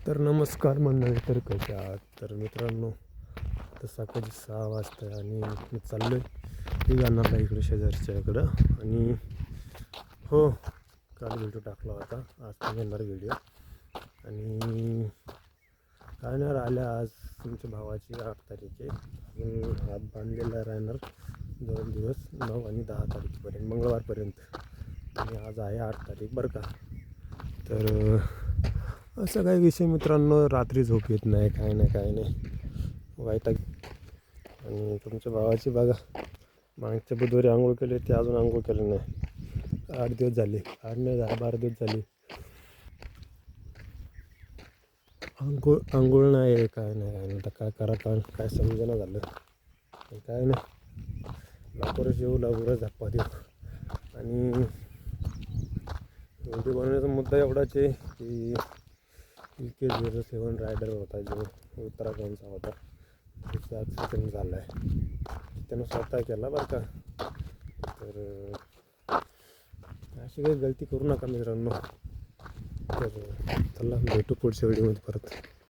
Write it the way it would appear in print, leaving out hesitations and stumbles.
तर नमस्कार मंडळी, तर कशा आहात? तर मित्रांनो, आता सकाळी 6 वाजता आणि मी चाललो आहे गाण्याला इकडे शेजारच्या इकडं. आणि हो, काल व्हिडिओ टाकला होता, आज पण येणार व्हिडिओ. आणि काय नाही राहिल्या, आज तुमच्या भावाची 8 तारीख आहे. अजून हात बांधलेला राहणार 2 दिवस, 9 आणि 10 तारखेपर्यंत, मंगळवारपर्यंत. आणि आज आहे 8 तारीख बरं का. तर असं काही विषय मित्रांनो, रात्री झोप येत नाही, काय नाही काय नाही, वैताग. आणि तुमच्या भावाची बघा, मागच्या बुधवारी आंघोळ केली, ते अजून आंघोळ केलं नाही. 8 दिवस झाले, 8 नाही 12 दिवस झाले आंघोळ नाही आहे, काय नाही काय नाही. आता काय करा, काय समजेना झालं. काय नाही, लवकरच येऊ, लवकरच धप्पा देऊ. आणि व्हिडिओ बनवण्याचा मुद्दा एवढाच आहे की LK-07 रायडर होता जो उत्तराखंडचा होता, त्याचा ॲक्सिडेंट झाला आहे. त्यानं स्वतः केला बरं का. तर अशी काही गलती करू नका मित्रांनो. तर चला, भेटू पुढच्या व्हिडिओमध्ये परत.